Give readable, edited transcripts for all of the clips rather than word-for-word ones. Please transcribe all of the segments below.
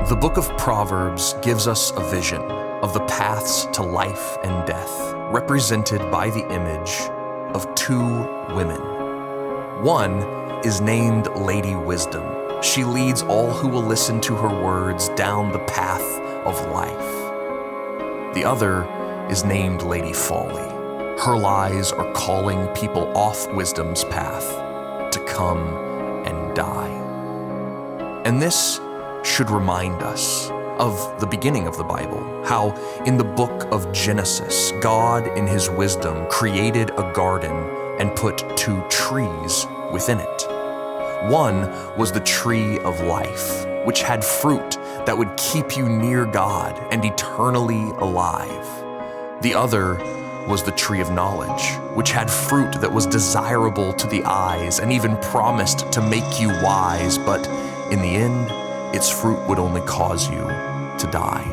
The Book of Proverbs gives us a vision of the paths to life and death, represented by the image of two women. One is named Lady Wisdom. She leads all who will listen to her words down the path of life. The other is named Lady Folly. Her lies are calling people off wisdom's path to come and die. And this should remind us of the beginning of the Bible, how in the book of Genesis, God in his wisdom created a garden and put two trees within it. One was the tree of life, which had fruit that would keep you near God and eternally alive. The other was the tree of knowledge, which had fruit that was desirable to the eyes and even promised to make you wise, but in the end, its fruit would only cause you to die.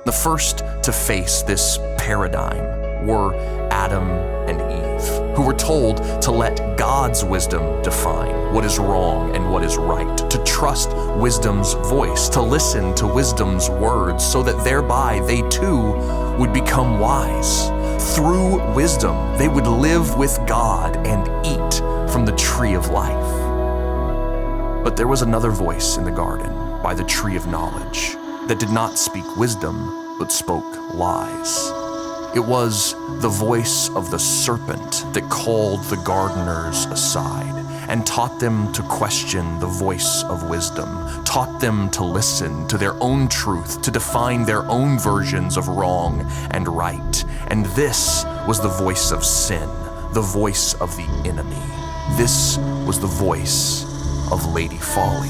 The first to face this paradigm were Adam and Eve, who were told to let God's wisdom define what is wrong and what is right, to trust wisdom's voice, to listen to wisdom's words, so that thereby they too would become wise. Through wisdom, they would live with God and eat from the tree of life. But there was another voice in the garden by the tree of knowledge that did not speak wisdom, but spoke lies. It was the voice of the serpent that called the gardeners aside and taught them to question the voice of wisdom, taught them to listen to their own truth, to define their own versions of wrong and right. And this was the voice of sin, the voice of the enemy. This was the voice of Lady Folly.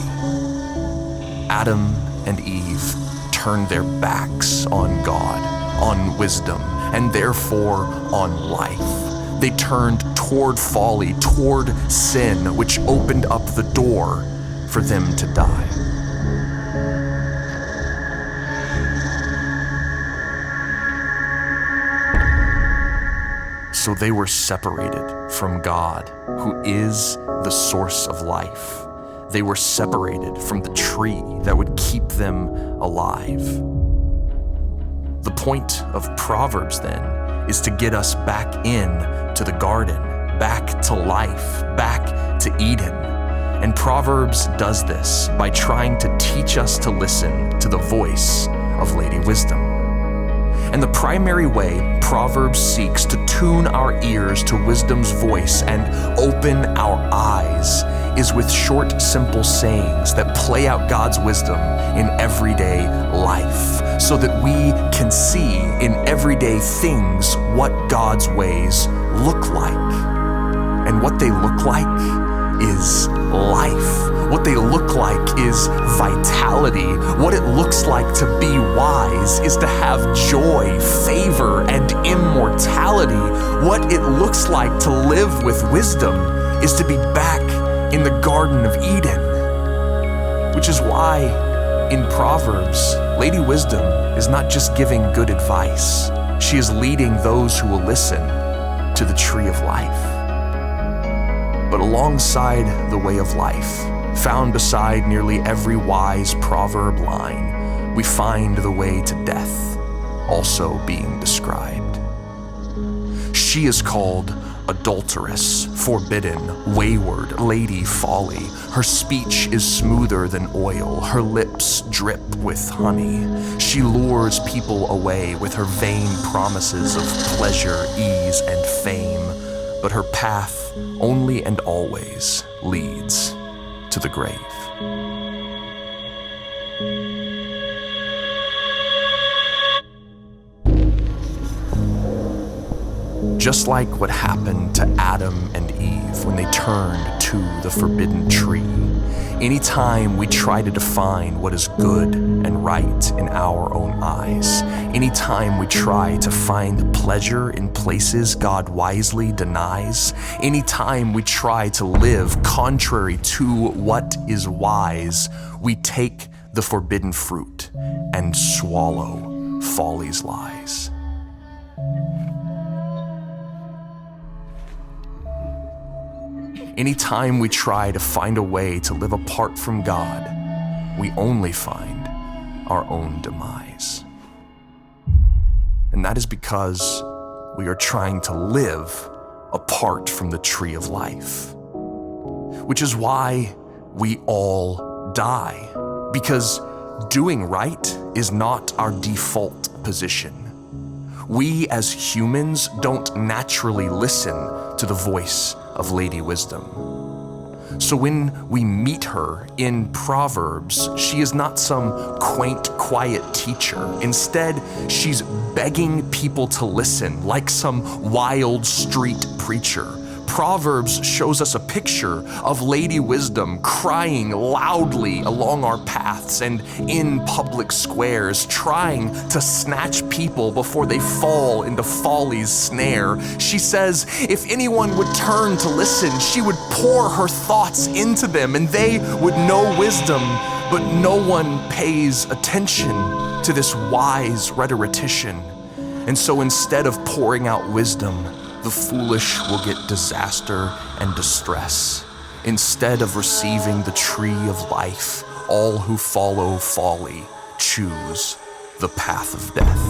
Adam and Eve turned their backs on God, on wisdom, and therefore on life. They turned toward folly, toward sin, which opened up the door for them to die. So they were separated from God, who is the source of life. They were separated from the tree that would keep them alive. The point of Proverbs, then, is to get us back in to the garden, back to life, back to Eden. And Proverbs does this by trying to teach us to listen to the voice of Lady Wisdom. And the primary way Proverbs seeks to tune our ears to wisdom's voice and open our eyes is with short, simple sayings that play out God's wisdom in everyday life, so that we can see in everyday things what God's ways look like. And what they look like is life. What they look like is vitality. What it looks like to be wise is to have joy, favor, and immortality. What it looks like to live with wisdom is to be back in the Garden of Eden. Which is why in Proverbs, Lady Wisdom is not just giving good advice. She is leading those who will listen to the tree of life. But alongside the way of life, found beside nearly every wise proverb line, we find the way to death also being described. She is called adulteress, forbidden, wayward, Lady Folly. Her speech is smoother than oil. Her lips drip with honey. She lures people away with her vain promises of pleasure, ease, and fame. But her path only and always leads to the grave. Just like what happened to Adam and Eve when they turned to the forbidden tree, anytime we try to define what is good and right in our own eyes, anytime we try to find pleasure in places God wisely denies, anytime we try to live contrary to what is wise, we take the forbidden fruit and swallow folly's lies. Anytime we try to find a way to live apart from God, we only find our own demise. And that is because we are trying to live apart from the tree of life, which is why we all die, because doing right is not our default position. We as humans don't naturally listen to the voice of Lady Wisdom. So when we meet her in Proverbs, she is not some quaint, quiet teacher. Instead, she's begging people to listen like some wild street preacher. Proverbs shows us a picture of Lady Wisdom crying loudly along our paths and in public squares, trying to snatch people before they fall into folly's snare. She says if anyone would turn to listen, she would pour her thoughts into them and they would know wisdom, but no one pays attention to this wise rhetorician. And so instead of pouring out wisdom, the foolish will get disaster and distress. Instead of receiving the tree of life, all who follow folly choose the path of death.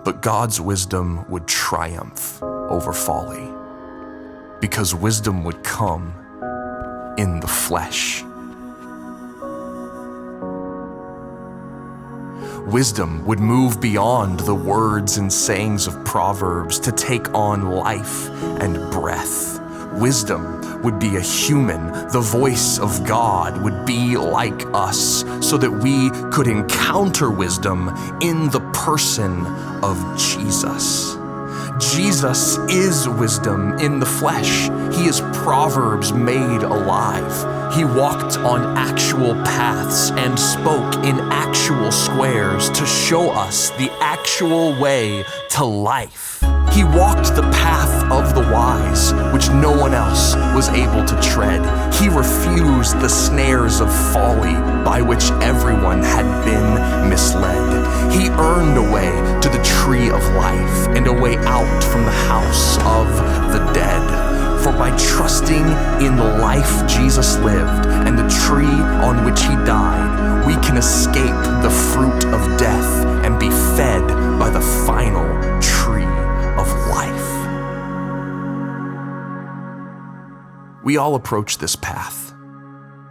But God's wisdom would triumph over folly, because wisdom would come in the flesh. Wisdom would move beyond the words and sayings of Proverbs to take on life and breath. Wisdom would be a human. The voice of God would be like us so that we could encounter wisdom in the person of Jesus. Jesus is wisdom in the flesh. He is Proverbs made alive. He walked on actual paths and spoke in actual squares to show us the actual way to life. He walked the path of the wise, which no one else was able to tread. He refused the snares of folly by which everyone had been misled. He earned a way to the tree of life and a way out from the house of the dead. For by trusting in the life Jesus lived and the tree on which he died, we can escape the fruit of death and be fed by the final tree of life. We all approach this path.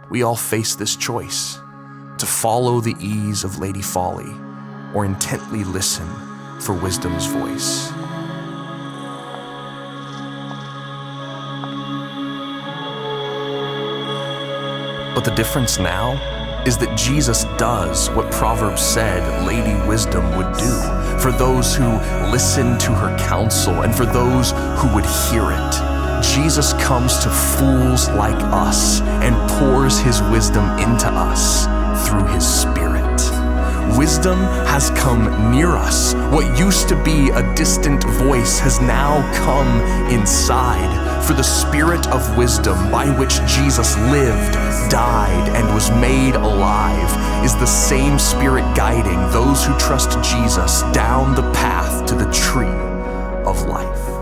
We all face this choice to follow the ease of Lady Folly or intently listen for wisdom's voice. But the difference now is that Jesus does what Proverbs said Lady Wisdom would do for those who listen to her counsel and for those who would hear it. Jesus comes to fools like us and pours his wisdom into us through his Spirit. Wisdom has come near us. What used to be a distant voice has now come inside. For the Spirit of wisdom by which Jesus lived, died, and was made alive is the same Spirit guiding those who trust Jesus down the path to the tree of life.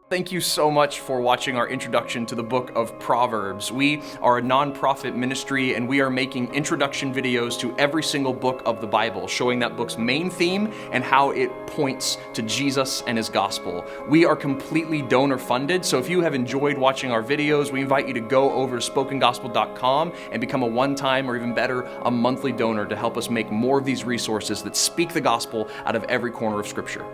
Thank you so much for watching our introduction to the Book of Proverbs. We are a nonprofit ministry and we are making introduction videos to every single book of the Bible, showing that book's main theme and how it points to Jesus and his gospel. We are completely donor funded, so if you have enjoyed watching our videos, we invite you to go over to spokengospel.com and become a one-time or even better, a monthly donor to help us make more of these resources that speak the gospel out of every corner of Scripture.